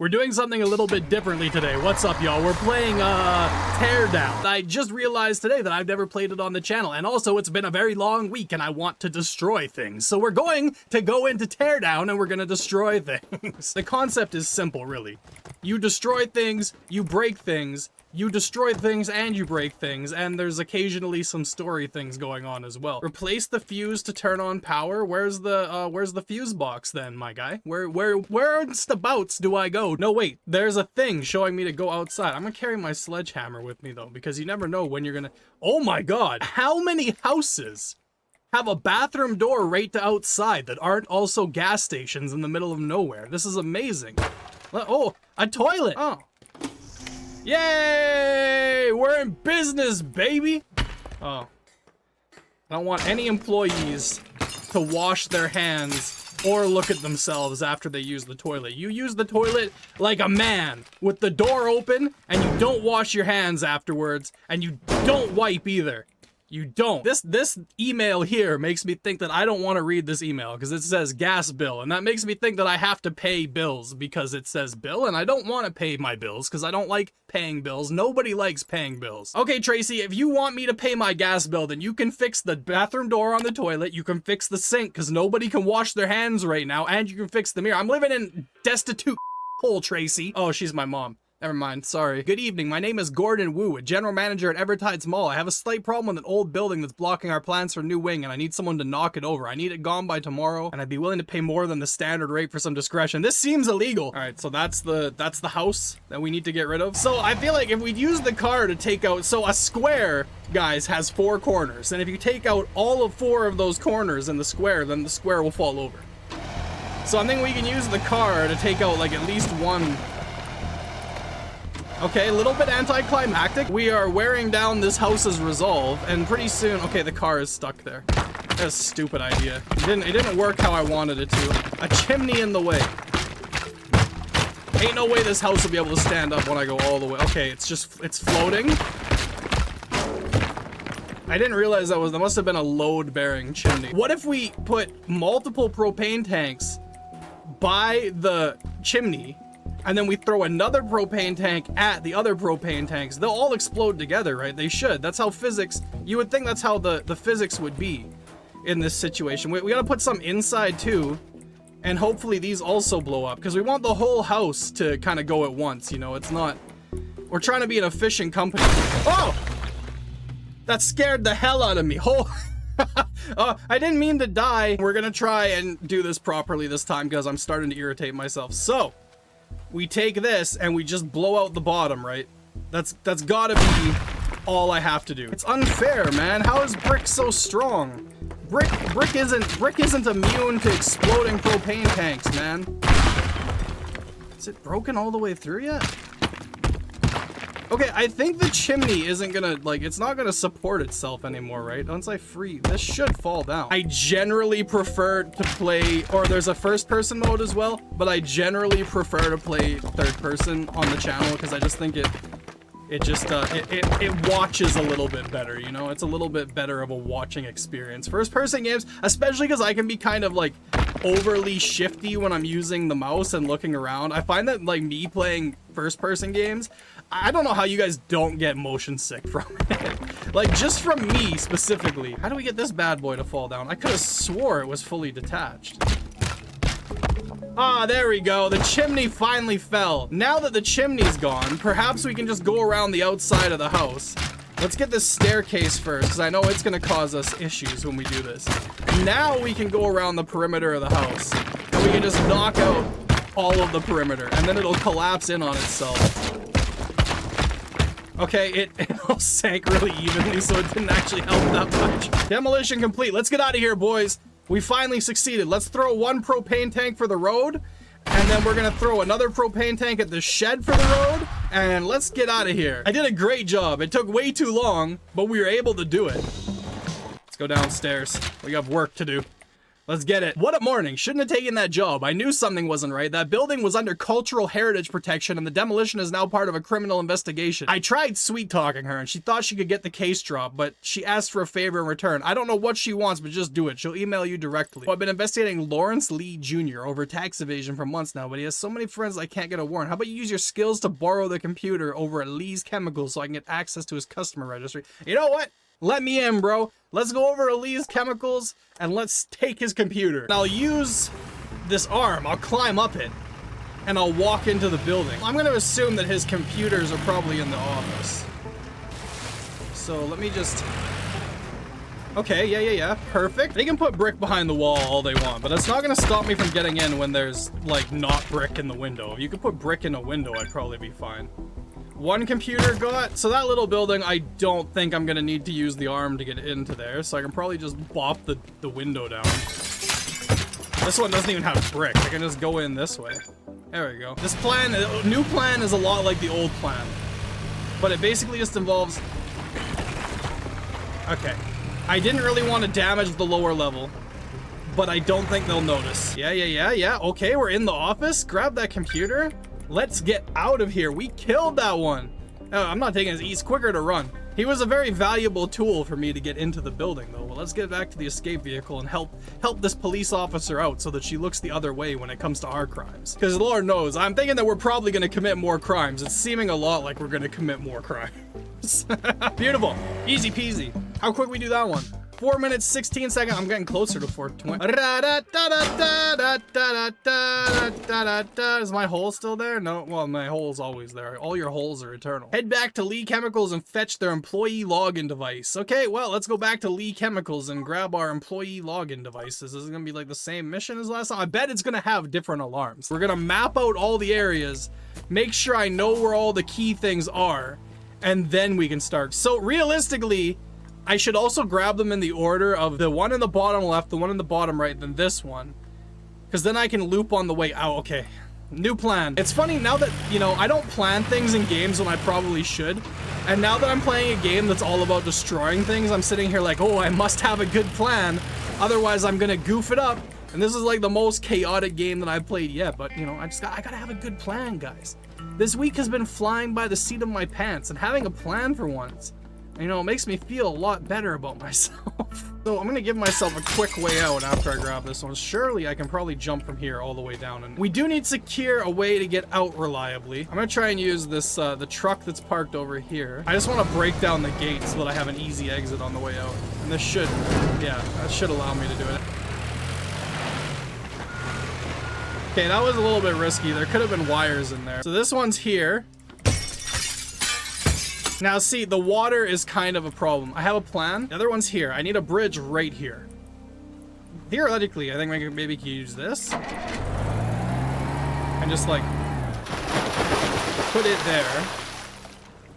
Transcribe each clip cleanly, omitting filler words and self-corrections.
We're doing something a little bit differently today. What's up, y'all? We're playing, Teardown. I just realized today that I've never played it on the channel, and also it's been a very long week and I want to destroy things. So we're going to go into Teardown and we're gonna destroy things. The concept is simple, really. You destroy things, you break things, you destroy things and you break things, and there's occasionally some story things going on as well. Replace the fuse to turn on power. Where's the fuse box then, my guy? Where's the bouts do I go? No, wait, there's a thing showing me to go outside. I'm gonna carry my sledgehammer with me though, because you never know when you're gonna... Oh my god, how many houses have a bathroom door right to outside that aren't also gas stations in the middle of nowhere? This is amazing. Oh, a toilet! Oh. Yay! We're in business, baby! Oh. I don't want any employees to wash their hands or look at themselves after they use the toilet. You use the toilet like a man, with the door open, and you don't wash your hands afterwards, and you don't wipe either. You don't. This email here makes me think that I don't want to read this email because it says gas bill, and that makes me think that I have to pay bills because it says bill, and I don't want to pay my bills because I don't like paying bills. Nobody likes paying bills. Okay, Tracy, if you want me to pay my gas bill, then you can fix the bathroom door on the toilet, you can fix the sink because nobody can wash their hands right now, and you can fix the mirror. I'm living in destitute hole, Tracy. Oh, she's my mom. Never mind, sorry. Good evening, my name is Gordon Wu, a general manager at Evertides Mall. I have a slight problem with an old building that's blocking our plans for a new wing, and I need someone to knock it over. I need it gone by tomorrow, and I'd be willing to pay more than the standard rate for some discretion. This seems illegal. All right, so that's the house that we need to get rid of. So I feel like if we use the car to take out, so a square, guys, has 4 corners, and if you take out all of 4 of those corners in the square, then the square will fall over. So I think we can use the car to take out like at least one. Okay, a little bit anticlimactic. We are wearing down this house's resolve, and pretty soon... Okay, the car is stuck there. That's a stupid idea. It didn't work how I wanted it to. A chimney in the way. Ain't no way this house will be able to stand up when I go all the way. Okay, it's floating. I didn't realize that must have been a load-bearing chimney. What if we put multiple propane tanks by the chimney, and then we throw another propane tank at the other propane tanks? They'll all explode together, right? They should. That's how physics... You would think that's how the physics would be in this situation. We gotta put some inside too, and hopefully these also blow up, because we want the whole house to kind of go at once, you know? It's not... We're trying to be an efficient company. Oh! That scared the hell out of me. Oh... I didn't mean to die. We're gonna try and do this properly this time, because I'm starting to irritate myself. So... we take this and we just blow out the bottom, right? That's gotta be all I have to do. It's unfair, man. How is brick so strong? Brick isn't immune to exploding propane tanks, man. Is it broken all the way through yet? Okay, I think the chimney isn't gonna, like, it's not gonna support itself anymore, right? Once I free, this should fall down. I generally prefer to play, or there's a first-person mode as well, but I generally prefer to play third-person on the channel because I just think it watches a little bit better, you know? It's a little bit better of a watching experience. First-person games, especially because I can be kind of, like, overly shifty when I'm using the mouse and looking around. I find that, like, me playing first-person games, I don't know how you guys don't get motion sick from it. Like, just from me specifically. How do we get this bad boy to fall down? I could have swore it was fully detached. Ah, there we go. The chimney finally fell. Now that the chimney's gone, perhaps we can just go around the outside of the house. Let's get this staircase first, because I know it's going to cause us issues when we do this. Now we can go around the perimeter of the house, and we can just knock out all of the perimeter, and then it'll collapse in on itself. Okay, it all sank really evenly, so it didn't actually help that much. Demolition complete. Let's get out of here, boys. We finally succeeded. Let's throw one propane tank for the road, and then we're gonna throw another propane tank at the shed for the road, and let's get out of here. I did a great job. It took way too long, but we were able to do it. Let's go downstairs. We have work to do. Let's get it. What a morning. Shouldn't have taken that job. I knew something wasn't right. That building was under cultural heritage protection and the demolition is now part of a criminal investigation. I tried sweet talking her and she thought she could get the case dropped, but she asked for a favor in return. I don't know what she wants, but just do it. She'll email you directly. Well, I've been investigating Lawrence Lee Jr. over tax evasion for months now, but he has so many friends I can't get a warrant. How about you use your skills to borrow the computer over at Lee's Chemicals so I can get access to his customer registry? You know what? Let me in, bro. Let's go over to Lee's Chemicals and let's take his computer. And I'll use this arm. I'll climb up it and I'll walk into the building. I'm going to assume that his computers are probably in the office. So let me just... Okay, yeah. Perfect. They can put brick behind the wall all they want, but that's not going to stop me from getting in when there's, like, not brick in the window. If you could put brick in a window, I'd probably be fine. One computer got, so that little building, I don't think I'm gonna need to use the arm to get into there, so I can probably just bop the window down. This one doesn't even have brick. I can just go in this way. There we go. This plan, new plan is a lot like the old plan, but it basically just involves... Okay. I didn't really want to damage the lower level, but I don't think they'll notice. Yeah. Okay, we're in the office. Grab that computer. Let's get out of here. We killed that one. Oh, I'm not taking his ease. Quicker to run. He was a very valuable tool for me to get into the building, though. Well, let's get back to the escape vehicle and help this police officer out so that she looks the other way when it comes to our crimes. Because Lord knows, I'm thinking that we're probably going to commit more crimes. It's seeming a lot like we're going to commit more crimes. Beautiful. Easy peasy. How quick we do that one? 4 minutes, 16 seconds. I'm getting closer to 420. Is my hole still there? No, well, my hole's always there. All your holes are eternal. Head back to Lee Chemicals and fetch their employee login device. Okay, well, let's go back to Lee Chemicals and grab our employee login devices. This is gonna be like the same mission as last time. I bet it's gonna have different alarms. We're gonna map out all the areas, make sure I know where all the key things are, and then we can start. So realistically, I should also grab them in the order of the one in the bottom left, the one in the bottom right, then this one. Because then I can loop on the way out. Okay, new plan. It's funny now that, you know, I don't plan things in games when I probably should. And now that I'm playing a game that's all about destroying things, I'm sitting here like, oh, I must have a good plan. Otherwise, I'm gonna goof it up. And this is like the most chaotic game that I've played yet. But, you know, I gotta have a good plan, guys. This week has been flying by the seat of my pants, and having a plan for once, you know, it makes me feel a lot better about myself. So I'm gonna give myself a quick way out after I grab this one. Surely I can probably jump from here all the way down. And we do need to secure a way to get out reliably. I'm gonna try and use this, the truck that's parked over here. I just want to break down the gate so that I have an easy exit on the way out. And this should, yeah, that should allow me to do it. Okay, that was a little bit risky. There could have been wires in there. So this one's here. Now see, the water is kind of a problem. I have a plan. The other one's here. I need a bridge right here. Theoretically, I think maybe we can use this. And just like put it there.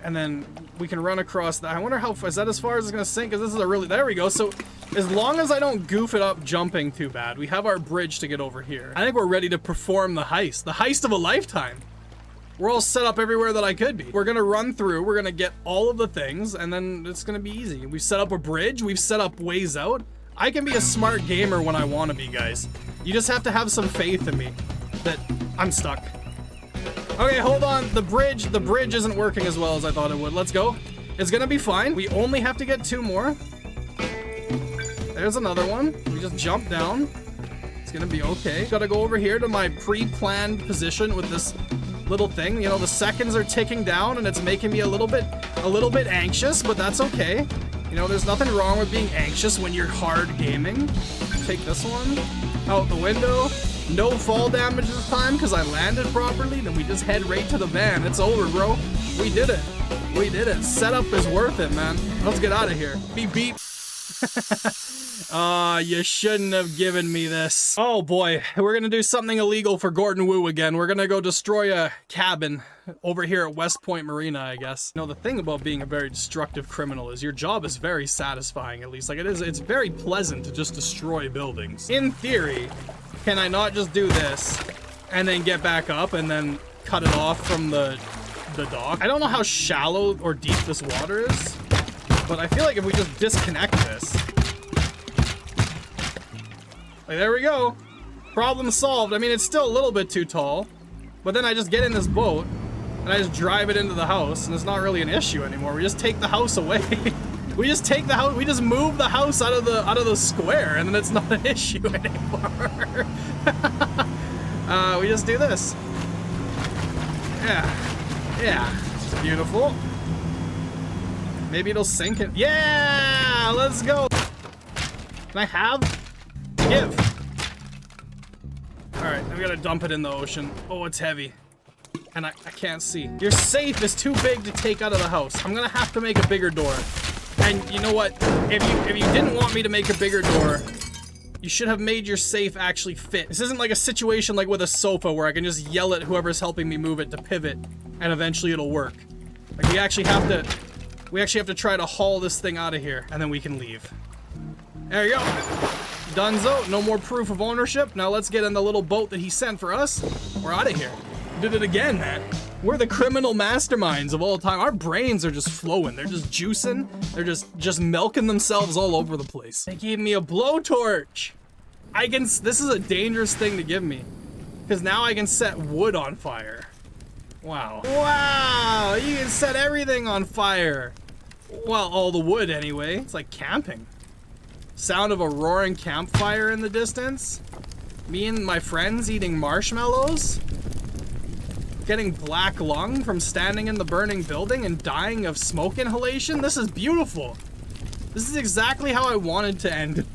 And then we can run across that. I wonder how, is that as far as it's gonna sink? Because this is a really, there we go. So as long as I don't goof it up jumping too bad, we have our bridge to get over here. I think we're ready to perform the heist of a lifetime. We're all set up everywhere that I could be. We're gonna run through, we're gonna get all of the things, and then it's gonna be easy. We've set up a bridge, we've set up ways out. I can be a smart gamer when I wanna be, guys. You just have to have some faith in me that I'm stuck. Okay, hold on, the bridge isn't working as well as I thought it would. Let's go. It's gonna be fine. We only have to get 2 more. There's another one. We just jump down. It's gonna be okay. Gotta go over here to my pre-planned position with this little thing. You know, the seconds are ticking down and it's making me a little bit anxious, but that's okay. You know, there's nothing wrong with being anxious when you're hard gaming. Take this one out the window. No fall damage this time because I landed properly. Then we just head right to the van. It's over, bro. We did it. We did it. Setup is worth it, man. Let's get out of here. Beep, beep. You shouldn't have given me this. Oh boy, we're gonna do something illegal for Gordon Wu again. We're gonna go destroy a cabin over here at West Point Marina, I guess. You know, the thing about being a very destructive criminal is your job is very satisfying, at least. Like, it's very pleasant to just destroy buildings. In theory, can I not just do this and then get back up and then cut it off from the dock? I don't know how shallow or deep this water is, but I feel like if we just disconnect this, Like, there we go. Problem solved. I mean, it's still a little bit too tall, but then I just get in this boat and I just drive it into the house, and it's not really an issue anymore. We just take the house away. We just take the house, we just move the house out of the square, and then it's not an issue anymore. We just do this. Yeah, it's beautiful. Maybe it'll sink it. Yeah, let's go. Can I have? Give. All right, we gotta dump it in the ocean. Oh, it's heavy. And I can't see. Your safe is too big to take out of the house. I'm gonna have to make a bigger door. And you know what? If you didn't want me to make a bigger door, you should have made your safe actually fit. This isn't like a situation like with a sofa where I can just yell at whoever's helping me move it to pivot, and eventually it'll work. Like, we actually have to try to haul this thing out of here, and then we can leave. There you go. Dunzo, no more proof of ownership. Now let's get in the little boat that he sent for us. We're out of here. Did it again, man. We're the criminal masterminds of all time. Our brains are just flowing. They're just juicing. They're just milking themselves all over the place. They gave me a blowtorch. This is a dangerous thing to give me, because now I can set wood on fire. Wow. Wow, you can set everything on fire. Well, all the wood anyway. It's like camping. Sound of a roaring campfire in the distance. Me and my friends eating marshmallows. Getting black lung from standing in the burning building and dying of smoke inhalation. This is beautiful. This is exactly how I wanted to end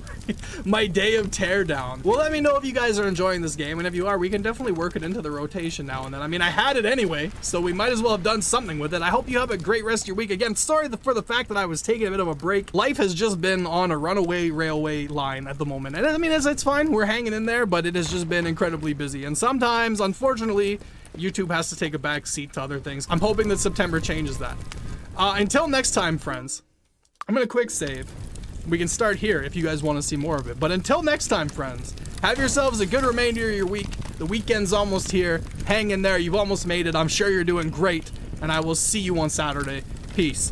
my day of teardown. Well, let me know if you guys are enjoying this game, and if you are, we can definitely work it into the rotation now and then. I mean, I had it anyway, so we might as well have done something with it. I hope you have a great rest of your week. Again, sorry for the fact that I was taking a bit of a break. Life has just been on a runaway railway line at the moment, and I mean, it's fine. We're hanging in there, but it has just been incredibly busy, and sometimes, unfortunately, YouTube has to take a back seat to other things. I'm hoping that September changes that. Until next time, friends, I'm gonna quick save. We can start here if you guys want to see more of it. But until next time, friends, have yourselves a good remainder of your week. The weekend's almost here. Hang in there. You've almost made it. I'm sure you're doing great. And I will see you on Saturday. Peace.